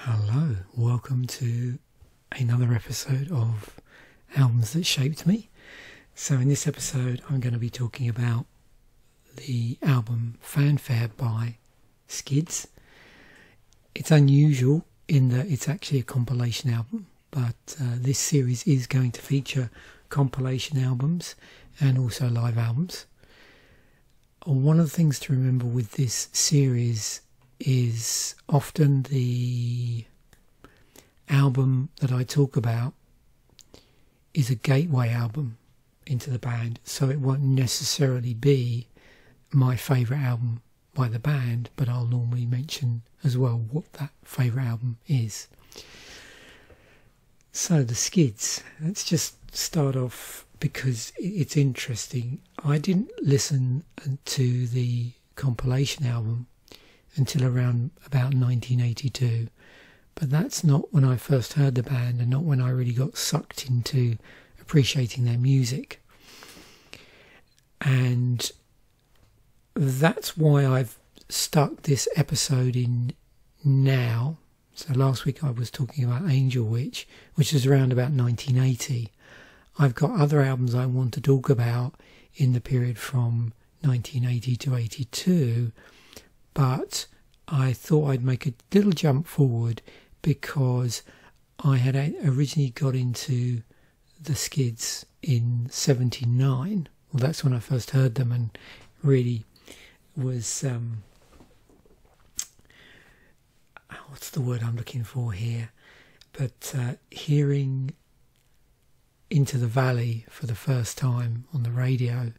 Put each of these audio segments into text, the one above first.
Hello, welcome to another episode of Albums That Shaped Me. So in this episode I'm going to be talking about the album Fanfare by Skids. It's unusual in that it's actually a compilation album, but this series is going to feature compilation albums and also live albums. One of the things to remember with this series is often the album that I talk about is a gateway album into the band, so it won't necessarily be my favourite album by the band, but I'll normally mention as well what that favourite album is. So the Skids, let's just start off because it's interesting. I didn't listen to the compilation album until around about 1982, but that's not when I first heard the band and not when I really got sucked into appreciating their music. And that's why I've stuck this episode in now. So last week I was talking about Angel Witch, which is around about 1980. I've got other albums I want to talk about in the period from 1980 to 82, but I thought I'd make a little jump forward because I had originally got into the Skids in 79. Well, that's when I first heard them and really was, what's the word I'm looking for here? But hearing Into the Valley for the first time on the radio,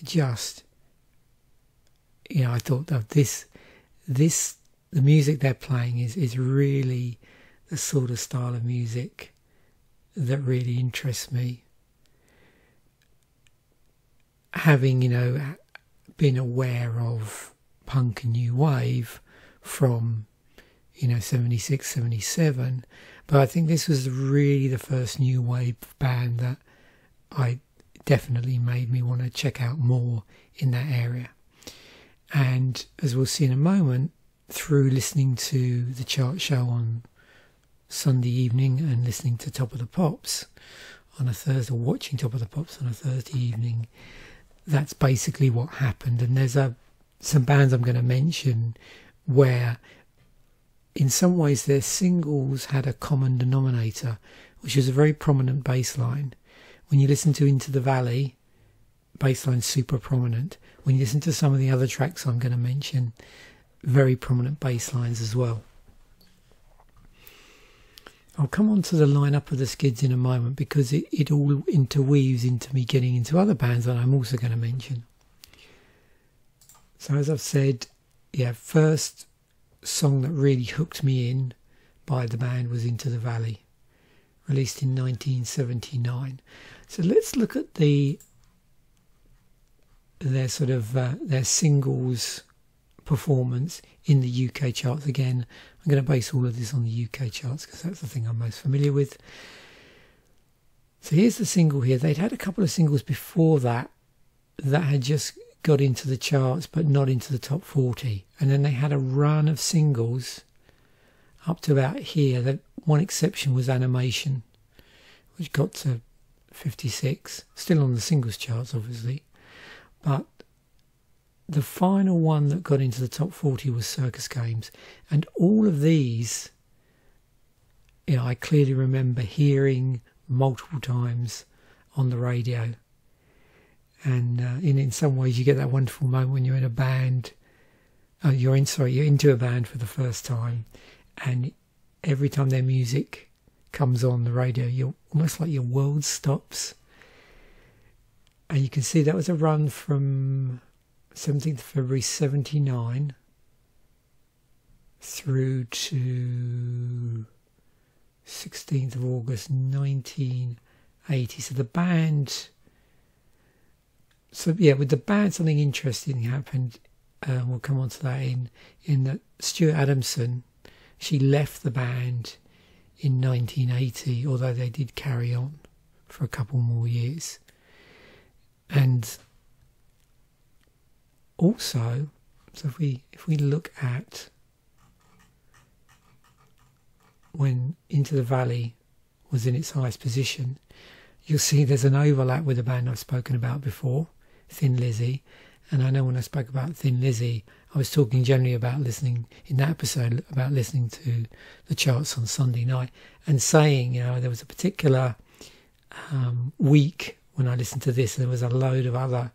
just, I thought that the music they're playing is really the sort of style of music that really interests me. Having, been aware of punk and new wave from, 76, 77, but I think this was really the first new wave band that I definitely made me want to check out more in that area. And as we'll see in a moment, through listening to the chart show on Sunday evening and listening to Top of the Pops on a Thursday, or watching Top of the Pops on a Thursday evening, that's basically what happened. And there's some bands I'm going to mention where in some ways their singles had a common denominator, which was a very prominent bass line. When you listen to Into the Valley, bass line's super prominent. When you listen to some of the other tracks I'm going to mention, very prominent bass lines as well. I'll come on to the lineup of the Skids in a moment because it all interweaves into me getting into other bands that I'm also going to mention. So as I've said, first song that really hooked me in by the band was Into the Valley, released in 1979. So let's look at their singles performance in the UK charts. Again, I'm going to base all of this on the UK charts because that's the thing I'm most familiar with. So here's the single here. They'd had a couple of singles before that had just got into the charts but not into the top 40, and then they had a run of singles up to about here. The one exception was Animation, which got to 56, still on the singles charts obviously, but the final one that got into the top 40 was Circus Games. And all of these, I clearly remember hearing multiple times on the radio. And in some ways you get that wonderful moment when you're in a band, you're into a band for the first time, and every time their music comes on the radio, you're almost like your world stops. And you can see that was a run from 17th of February 79 through to 16th of August 1980. So the band, with the band something interesting happened. We'll come on to that in that Stuart Adamson, she left the band in 1980, although they did carry on for a couple more years. And also, so if we look at when Into the Valley was in its highest position, you'll see there's an overlap with a band I've spoken about before, Thin Lizzy. And I know when I spoke about Thin Lizzy, I was talking generally about listening, in that episode, about listening to the charts on Sunday night and saying, you know, there was a particular week when I listened to this, there was a load of other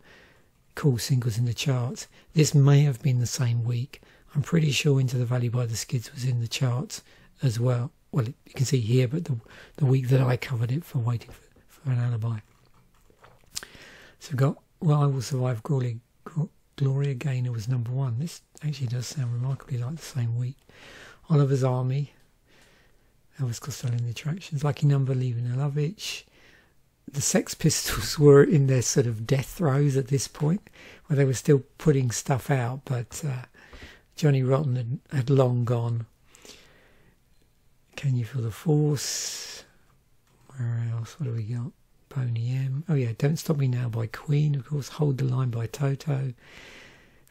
cool singles in the charts. This may have been the same week. I'm pretty sure Into the Valley by the Skids was in the charts as well. Well, you can see here, but the week that I covered it for Waiting for an Alibi. So we've got Well, I Will Survive, Gloria Gaynor was number 1. This actually does sound remarkably like the same week. Oliver's Army, Elvis Costello and the Attractions, Lucky Number, Leaving Lovitch. The Sex Pistols were in their sort of death throes at this point, where they were still putting stuff out, but Johnny Rotten had long gone. Can You Feel the Force? Where else? What do we got? Boney M. Oh yeah, Don't Stop Me Now by Queen, of course. Hold the Line by Toto.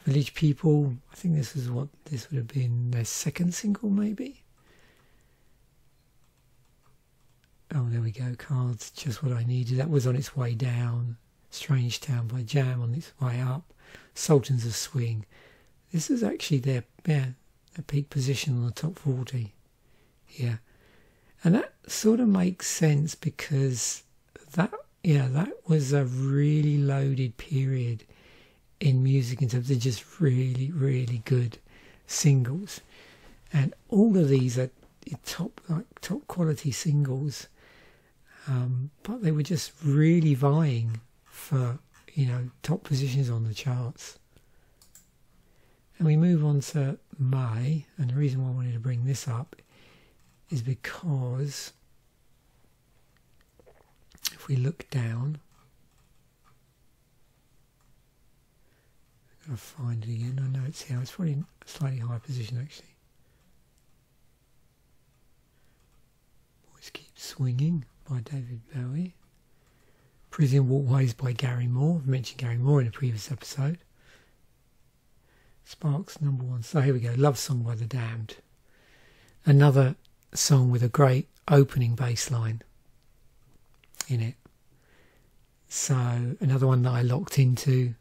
Village People. I think this would have been their second single, maybe. Oh, there we go. Cards, Just What I Needed. That was on its way down. Strange Town by Jam on its way up. Sultans of Swing. This is actually their peak position on the top 40 here. And that sort of makes sense because that was a really loaded period in music in terms of just really, really good singles. And all of these are top quality singles. But they were just really vying for, top positions on the charts. And we move on to May, and the reason why I wanted to bring this up is because if we look down, I've got to find it again. I know it's here. It's probably in a slightly higher position actually. Boys Keep Swinging by David Bowie. Prison Walkways by Gary Moore. I mentioned Gary Moore in a previous episode. Sparks, number 1. So here we go. Love Song by The Damned. Another song with a great opening bass line in it. So another one that I locked into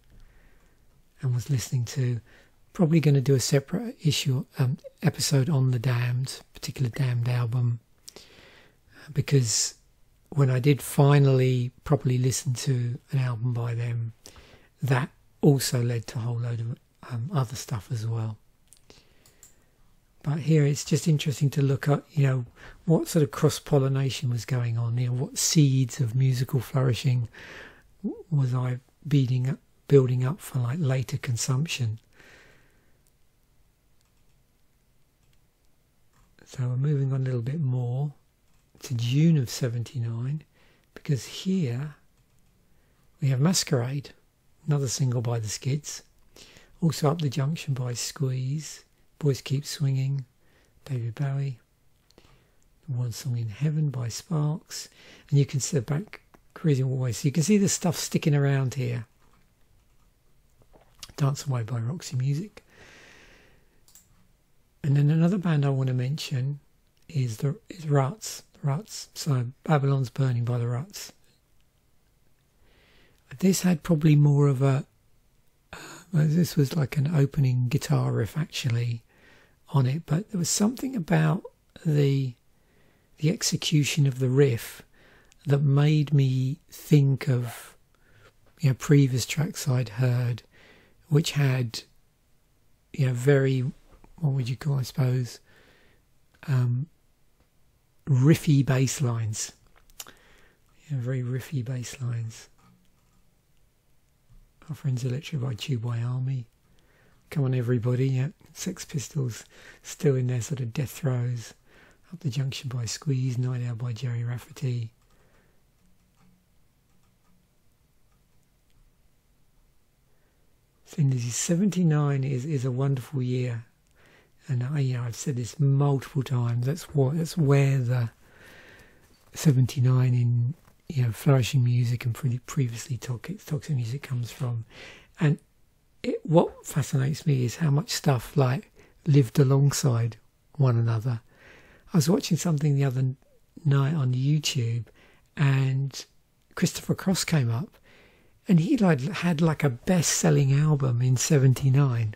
and was listening to. Probably going to do a separate episode on the Damned, particular Damned album, because when I did finally properly listen to an album by them, that also led to a whole load of other stuff as well. But here it's just interesting to look at, what sort of cross-pollination was going on, what seeds of musical flourishing was I building up for like later consumption. So we're moving on a little bit more to June of 79, because here we have Masquerade, another single by the Skids. Also Up the Junction by Squeeze, Boys Keep Swinging, David Bowie, One Song in Heaven by Sparks, and you can see the back Cruising Walkway, so you can see the stuff sticking around here. Dance Away by Roxy Music. And then another band I want to mention is Ruts. So Babylon's Burning by the Ruts. This had probably more of a this was like an opening guitar riff actually on it, but there was something about the execution of the riff that made me think of previous tracks I'd heard, which had very, what would you call, I suppose, riffy bass lines. Very riffy bass lines. Our Friends Electric by Tubeway Army. Come On Everybody, Sex Pistols still in their sort of death throes. Up the Junction by Squeeze, Night Owl by Jerry Rafferty. Thing is, 79 is a wonderful year, and I've said this multiple times. That's where the 79 in flourishing music and previously toxic music comes from. And what fascinates me is how much stuff like lived alongside one another. I was watching something the other night on YouTube, and Christopher Cross came up, and he had like a best-selling album in '79.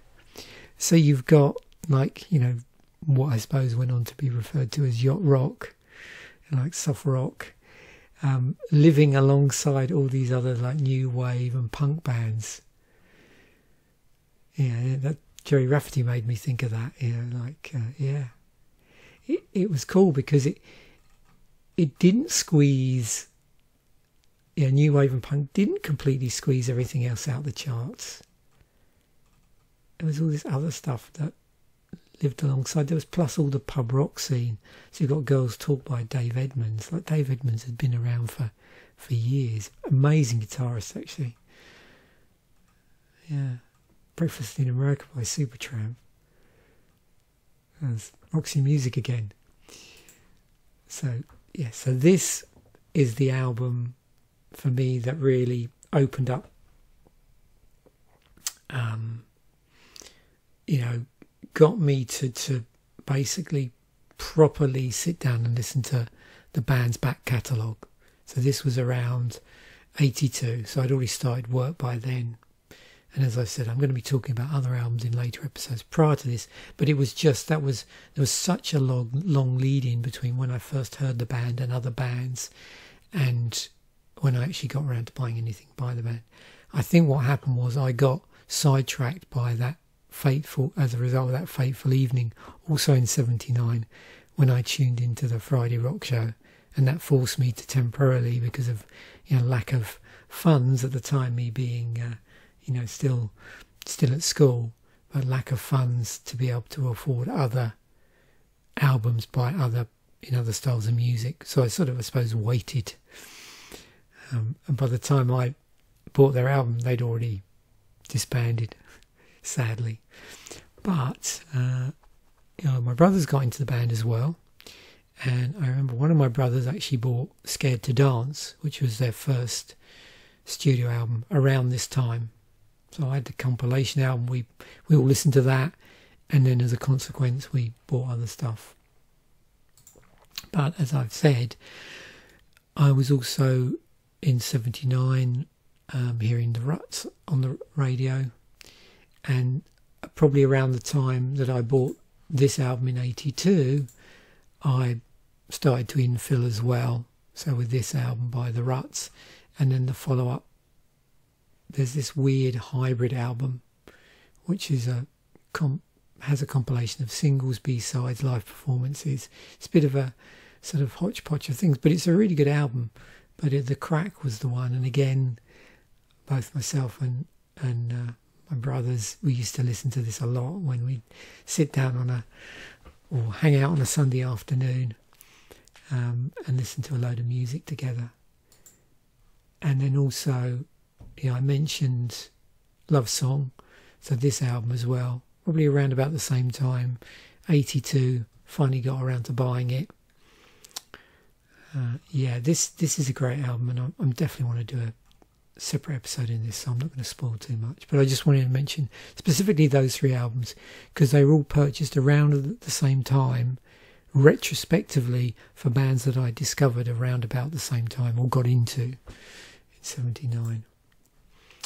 So you've got like, you know, what I suppose went on to be referred to as yacht rock, and like soft rock, living alongside all these other like new wave and punk bands. Yeah, that Jerry Rafferty made me think of that. You know, like it was cool because it didn't squeeze. Yeah, new wave and punk didn't completely squeeze everything else out the charts. There was all this other stuff that lived alongside. There was plus all the pub rock scene. So you've got Girls Talk by Dave Edmunds. Like Dave Edmunds had been around for years. Amazing guitarist, actually. Yeah. Breakfast in America by Supertramp. That's Roxy Music again. So, yeah. So this is the album for me that really opened up, you know, got me to basically properly sit down and listen to the band's back catalogue. So this was around 82, so I'd already started work by then. And as I said, I'm going to be talking about other albums in later episodes prior to this, but it was just, there was such a long lead in between when I first heard the band and other bands and when I actually got around to buying anything by the band. I think what happened was I got sidetracked by as a result of that fateful evening, also in '79, when I tuned into the Friday Rock Show, and that forced me to temporarily, because of, you know, lack of funds at the time, me being you know, still at school, but lack of funds to be able to afford other albums by other styles of music. So I sort of, I suppose, waited. And by the time I bought their album, they'd already disbanded, sadly. But, you know, my brothers got into the band as well. And I remember one of my brothers actually bought Scared to Dance, which was their first studio album, around this time. So I had the compilation album, we all listened to that, and then as a consequence we bought other stuff. But as I've said, I was also in '79 hearing the Ruts on the radio, and probably around the time that I bought this album in '82, I started to infill as well. So with this album by the Ruts, and then the follow-up, there's this weird hybrid album, which is has a compilation of singles, B-sides, live performances. It's a bit of a sort of hodgepodge of things, but it's a really good album. But The Crack was the one, and again, both myself and my brothers, we used to listen to this a lot when we'd sit down or hang out on a Sunday afternoon and listen to a load of music together. And then also, yeah, I mentioned Love Song, so this album as well, probably around about the same time, 82, finally got around to buying it. Yeah, this is a great album, and I definitely want to do a separate episode in this, so I'm not going to spoil too much. But I just wanted to mention specifically those three albums because they were all purchased around at the same time, retrospectively, for bands that I discovered around about the same time or got into in '79.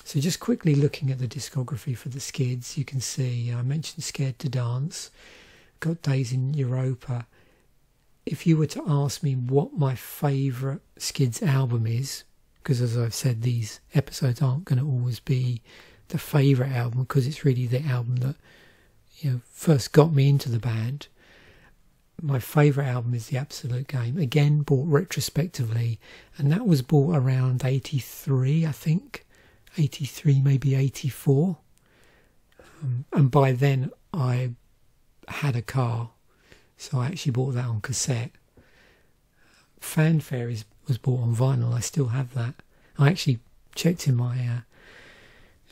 So just quickly looking at the discography for the Skids, you can see I mentioned Scared to Dance, got Days in Europa. If you were to ask me what my favourite Skids album is, because as I've said, these episodes aren't going to always be the favourite album because it's really the album that, you know, first got me into the band. My favourite album is The Absolute Game, again bought retrospectively, and that was bought around 83, I think, 83, maybe 84, and by then I had a car, so I actually bought that on cassette. Fanfare was bought on vinyl. I still have that. I actually checked in my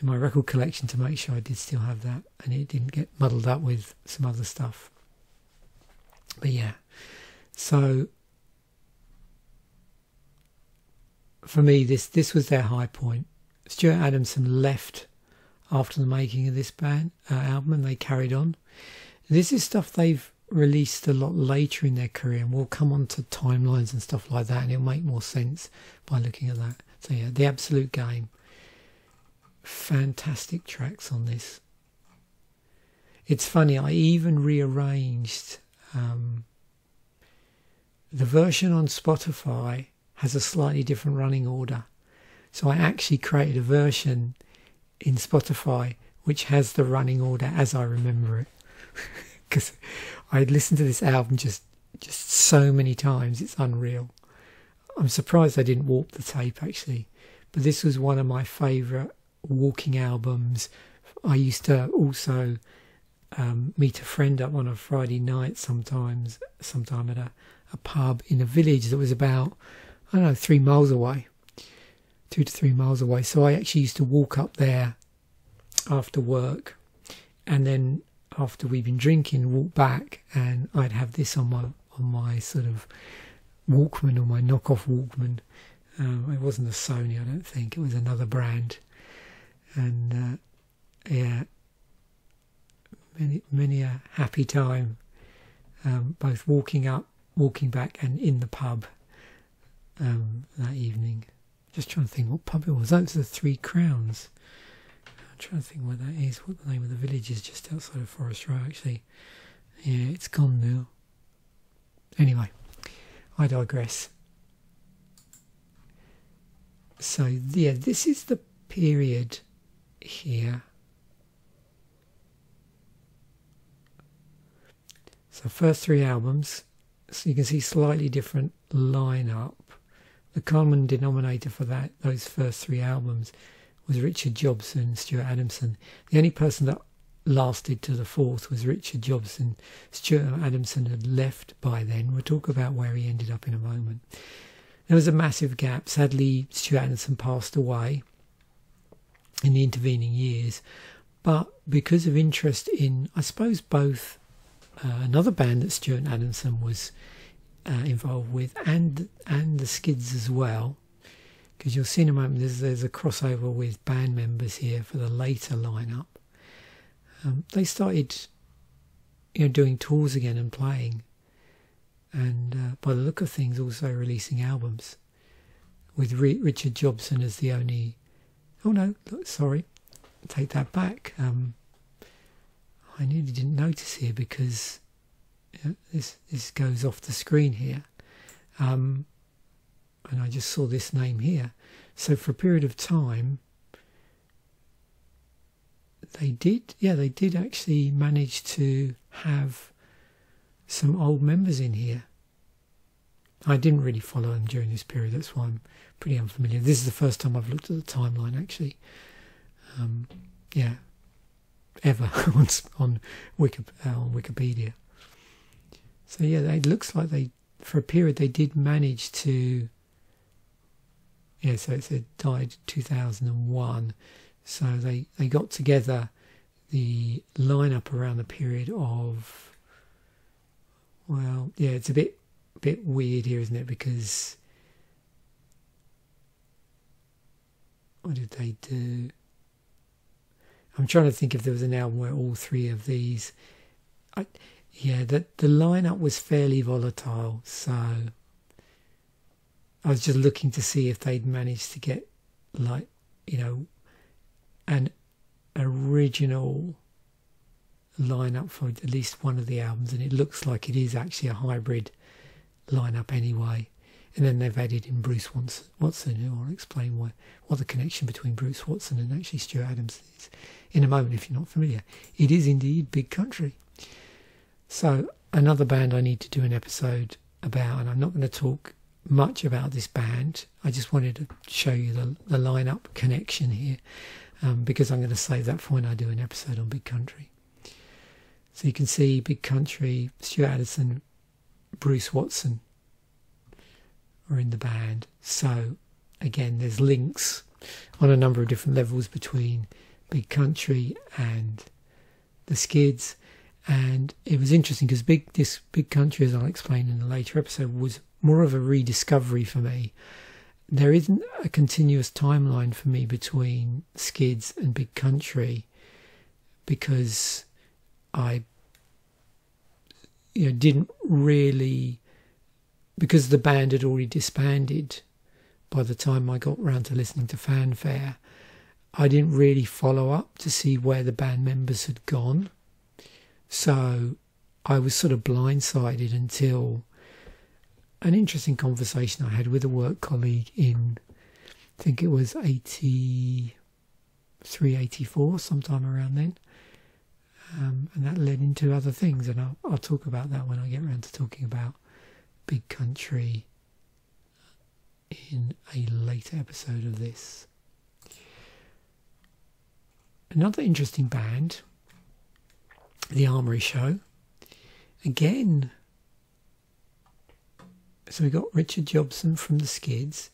record collection to make sure I did still have that, and it didn't get muddled up with some other stuff. But yeah, so for me, this was their high point. Stuart Adamson left after the making of this band album, and they carried on. This is stuff they've released a lot later in their career, and we'll come on to timelines and stuff like that, and it'll make more sense by looking at that. So yeah, The Absolute Game. Fantastic tracks on this. It's funny, I even rearranged the version on Spotify has a slightly different running order. So I actually created a version in Spotify which has the running order as I remember it. Because I had listened to this album just so many times, it's unreal. I'm surprised I didn't warp the tape actually. But this was one of my favourite walking albums. I used to also meet a friend up on a Friday night sometime at a pub in a village that was about, I don't know, 3 miles away, 2 to 3 miles away. So I actually used to walk up there after work, and then after we'd been drinking, walk back, and I'd have this on my sort of Walkman, or my knockoff Walkman. It wasn't a Sony, I don't think. It was another brand. And yeah, many a happy time, both walking up, walking back, and in the pub that evening. Just trying to think what pub it was. That was the Three Crowns. I'm trying to think where that is, what the name of the village is, just outside of Forest Row actually. Yeah, it's gone now. Anyway, I digress. So yeah, this is the period here. So first 3 albums, so you can see slightly different lineup. The common denominator for those first 3 albums was Richard Jobson, Stuart Adamson. The only person that lasted to the 4th was Richard Jobson. Stuart Adamson had left by then. We'll talk about where he ended up in a moment. There was a massive gap. Sadly, Stuart Adamson passed away in the intervening years. But because of interest in, I suppose, both another band that Stuart Adamson was involved with, and the Skids as well, because you'll see in a moment there's a crossover with band members here for the later lineup. They started, doing tours again and playing, and by the look of things, also releasing albums, with Richard Jobson as the only. Oh no, sorry, take that back. I nearly didn't notice here because this goes off the screen here, and I just saw this name here. So for a period of time, they did actually manage to have some old members in here. I didn't really follow them during this period, that's why I'm pretty unfamiliar. This is the first time I've looked at the timeline actually. Ever on Wikipedia. So yeah, it looks like for a period they did manage to. Yeah, so it said died 2001. So they got together the lineup around the period of. Well, yeah, it's a bit weird here, isn't it? Because what did they do? I'm trying to think if there was an album where all 3 of these. The lineup was fairly volatile, so I was just looking to see if they'd managed to get an original lineup for at least one of the albums, and it looks like it is actually a hybrid lineup anyway. And then they've added in Bruce Watson, who I'll explain what the connection between Bruce Watson and actually Stuart Adamson is in a moment if you're not familiar. It is indeed Big Country. So another band I need to do an episode about, and I'm not going to talk much about this band. I just wanted to show you the lineup connection here, because I'm going to save that for when I do an episode on Big Country. So you can see Big Country, Stuart Adamson, Bruce Watson are in the band. So again, there's links on a number of different levels between Big Country and the Skids. And it was interesting because this Big Country, as I'll explain in a later episode, was more of a rediscovery for me. There isn't a continuous timeline for me between Skids and Big Country, because I didn't really, because the band had already disbanded by the time I got round to listening to Fanfare, I didn't really follow up to see where the band members had gone. So I was sort of blindsided until an interesting conversation I had with a work colleague in, I think it was 83, 84, sometime around then. And that led into other things, and I'll talk about that when I get around to talking about Big Country in a later episode of this. Another interesting band, The Armory Show. Again, so we've got Richard Jobson from the Skids.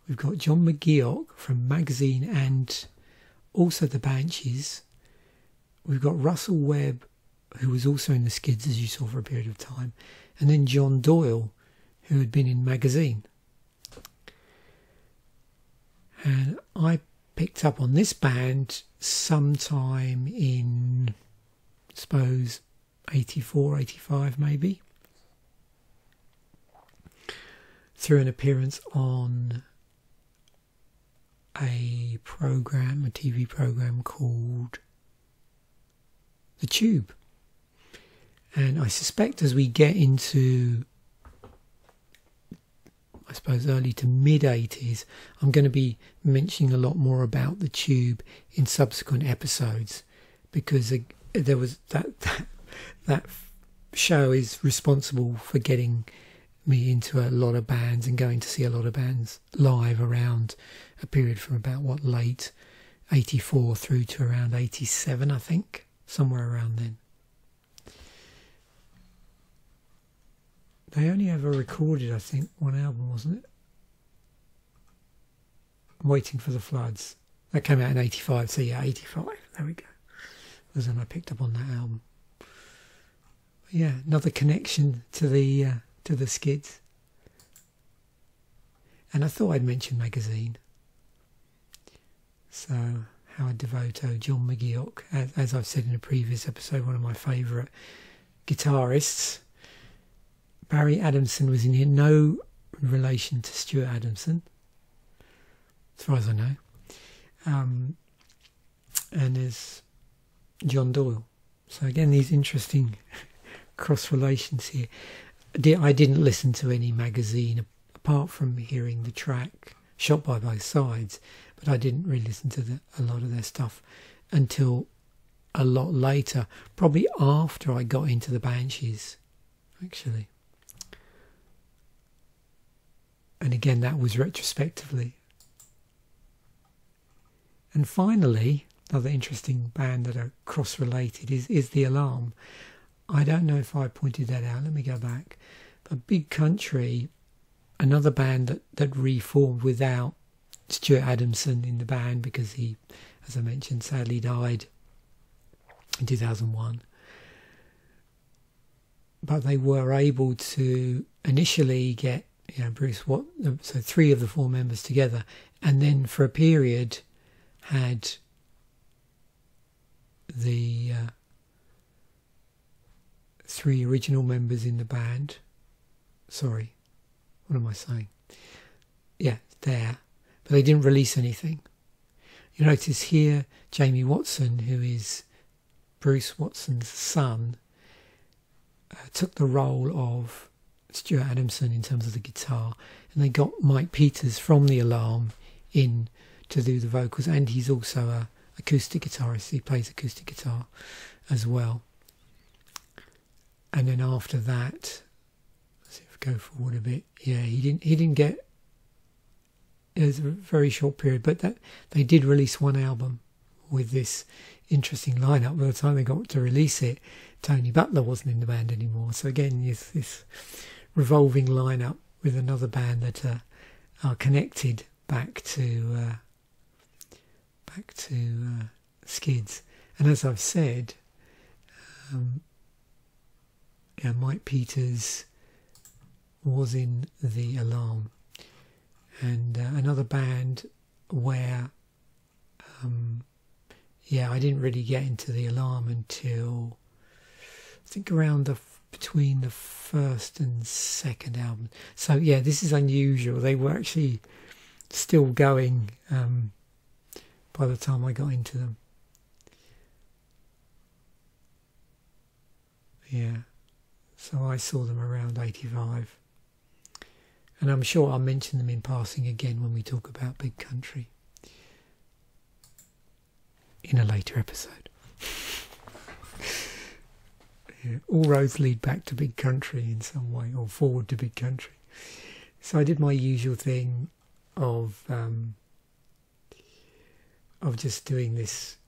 We've got John McGeoch from Magazine and also the Banshees. We've got Russell Webb, who was also in the Skids, as you saw, for a period of time. And then John Doyle, who had been in Magazine. And I picked up on this band sometime in, I suppose, 84, 85 maybe, through an appearance on a TV program called The Tube. And I suspect as we get into, I suppose, early to mid-80s, I'm going to be mentioning a lot more about The Tube in subsequent episodes, because there was that show is responsible for getting me into a lot of bands and going to see a lot of bands live around a period from about, late 84 through to around 87, I think, somewhere around then. They only ever recorded, I think, one album, wasn't it? Waiting for the Floods. That came out in 85, so yeah, 85. There we go. Was when I picked up on that album. But yeah, another connection to the Skids. And I thought I'd mention Magazine. So, Howard Devoto, John McGeoch, as I've said in a previous episode, one of my favourite guitarists. Barry Adamson was in here, no relation to Stuart Adamson, as far as I know. And there's John Doyle. So again, these interesting cross relations here. I didn't listen to any Magazine apart from hearing the track Shot by Both Sides, but I didn't really listen to a lot of their stuff until a lot later, probably after I got into the Banshees, actually. And again, that was retrospectively. And finally, another interesting band that are cross-related is The Alarm. I don't know if I pointed that out. Let me go back. But Big Country, another band that reformed without Stuart Adamson in the band, because he, as I mentioned, sadly died in 2001. But they were able to initially get Bruce Watt, so 3 of the 4 members together, and then for a period had the 3 original members in the band. Sorry, what am I saying? Yeah, there. But they didn't release anything. You notice here, Jamie Watson, who is Bruce Watson's son, took the role of Stuart Adamson in terms of the guitar, and they got Mike Peters from The Alarm in to do the vocals, and he's also a acoustic guitarist. He plays acoustic guitar as well. And then after that, let's see if we go forward a bit. Yeah, he didn't get. It was a very short period, but that they did release one album with this interesting lineup. By the time they got to release it, Tony Butler wasn't in the band anymore. So again, this revolving lineup with another band that are connected back to Skids. And as I've said, Mike Peters was in The Alarm. And another band where I didn't really get into The Alarm until I think around the between the first and second album. So yeah, this is unusual. They were actually still going by the time I got into them. Yeah, so I saw them around 85. And I'm sure I'll mention them in passing again when we talk about Big Country in a later episode. Yeah, all roads lead back to Big Country in some way, or forward to Big Country. So I did my usual thing of just doing this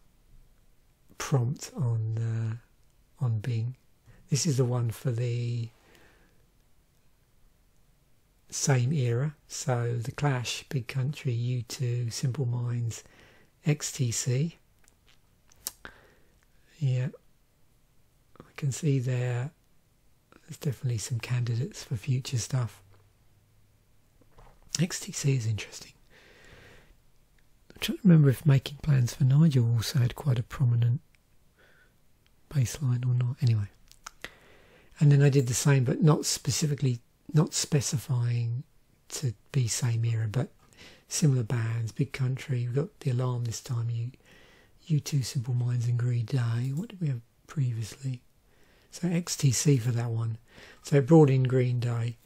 prompt on Bing. This is the one for the same era. So The Clash, Big Country, U2, Simple Minds, XTC. Yeah, I can see there's definitely some candidates for future stuff. XTC is interesting. I'm trying to remember if Making Plans for Nigel also had quite a prominent bass line or not. Anyway. And then I did the same, but not specifically, not specifying to be same era, but similar bands, Big Country. We've got The Alarm this time, U2, Simple Minds and Green Day. What did we have previously? So XTC for that one. So it brought in Green Day.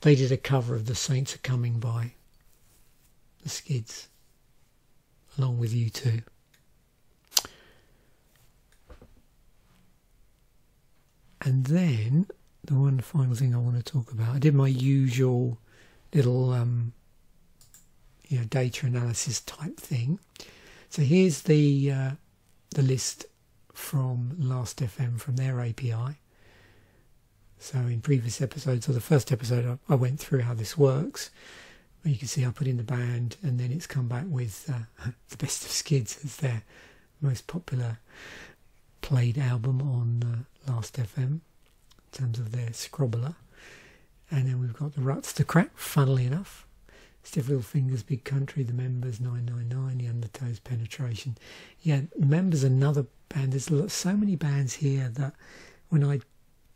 They did a cover of The Saints Are Coming by the Skids, along with U2. And then the one final thing I want to talk about, I did my usual little data analysis type thing. So here's the list from LastFM, from their API. So in previous episodes, or the first episode, I went through how this works. You can see I put in the band, and then it's come back with the Best of Skids as their most popular played album on LastFM in terms of their scrobbler. And then we've got the Ruts, The Crack, funnily enough, Stiff Little Fingers, Big Country, The Members, 999, The Undertows, Penetration. Yeah, Members, another band. There's so many bands here that when I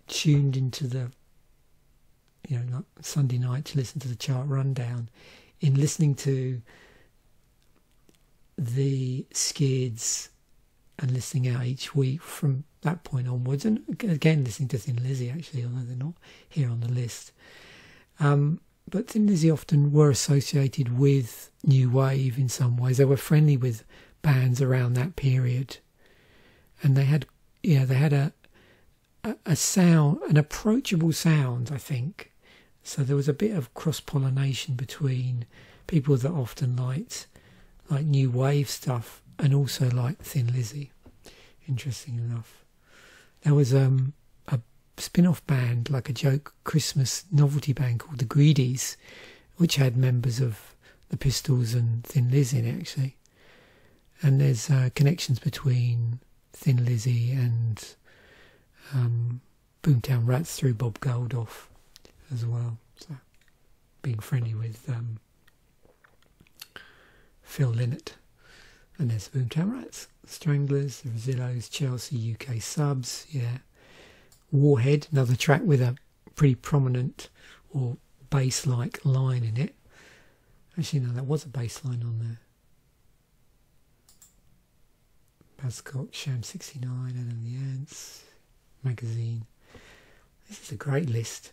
tuned into the like Sunday night to listen to the chart rundown, in listening to the Skids and listening out each week from that point onwards, and again listening to Thin Lizzy actually, although they're not here on the list. But Thin Lizzy often were associated with New Wave in some ways. They were friendly with bands around that period, and they had a sound, an approachable sound, I think. So there was a bit of cross-pollination between people that often liked like New Wave stuff and also like Thin Lizzy, interesting enough. There was a spin-off band, like a joke Christmas novelty band called the Greedies, which had members of the Pistols and Thin Lizzy in it, actually. And there's connections between Thin Lizzy and Boomtown Rats through Bob Geldof as well. So being friendly with Phil Lynott. And there's Boomtown Rats, Stranglers, the Rosillos, Chelsea, UK Subs, yeah. Warhead, another track with a pretty prominent or bass-like line in it. Actually, no, that was a bass line on there. Buzzcock, Sham 69, and the Ants, Magazine. This is a great list.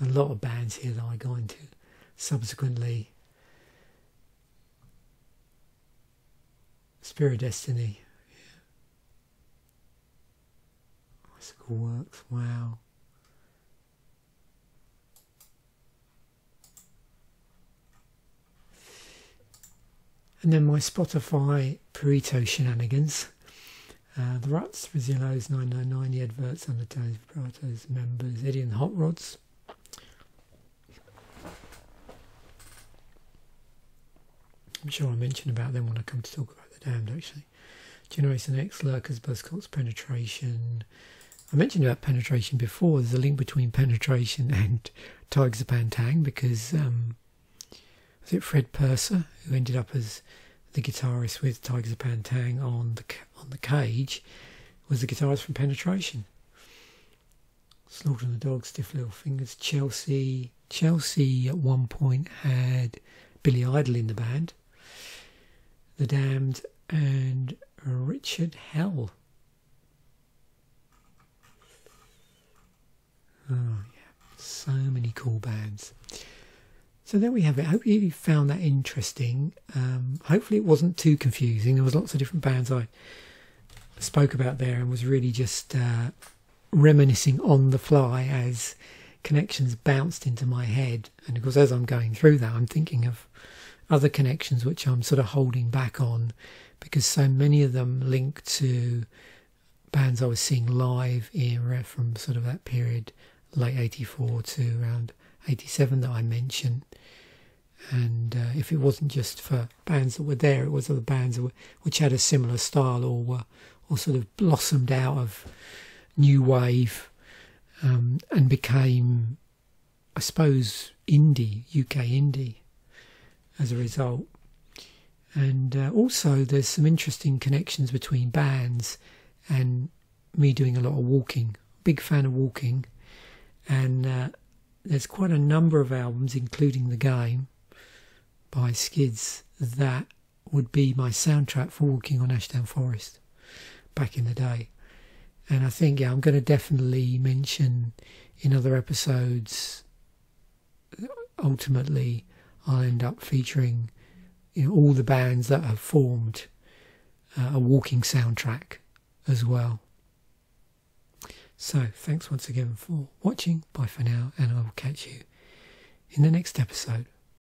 A lot of bands here that I go into subsequently. Spirit Destiny. Yeah. Bicycle Works, wow. And then my Spotify Burrito shenanigans. The Ruts, Rosillos, 999, the Adverts, Undertones, Vibratos, Members, Eddie and the Hot Rods. I'm sure I'll mention about them when I come to talk about The Damned, actually. Generation X, Lurkers, Buzzcocks, Penetration. I mentioned about Penetration before. There's a link between Penetration and Tigers of Pantang, because was it Fred Purser, who ended up as the guitarist with Tigers of Pantang on the Cage, was the guitarist from Penetration. Slaughtering the Dogs, Stiff Little Fingers, Chelsea. Chelsea at one point had Billy Idol in the band, The Damned, and Richard Hell. Oh yeah, so many cool bands. So there we have it. I hope you found that interesting. Hopefully it wasn't too confusing. There was lots of different bands I spoke about there and was really just reminiscing on the fly as connections bounced into my head. And of course, as I'm going through that, I'm thinking of other connections which I'm sort of holding back on, because so many of them link to bands I was seeing live era from sort of that period, late 84 to around 87 that I mentioned. And if it wasn't just for bands that were there, it was other bands which had a similar style or sort of blossomed out of new wave and became, I suppose, indie, UK indie as a result. And also there's some interesting connections between bands and me doing a lot of walking. Big fan of walking, and there's quite a number of albums, including The Game by Skids, that would be my soundtrack for walking on Ashdown Forest back in the day. And I think, yeah, I'm going to definitely mention in other episodes, ultimately I'll end up featuring, you know, all the bands that have formed a walking soundtrack as well. So thanks once again for watching. Bye for now, and I will catch you in the next episode.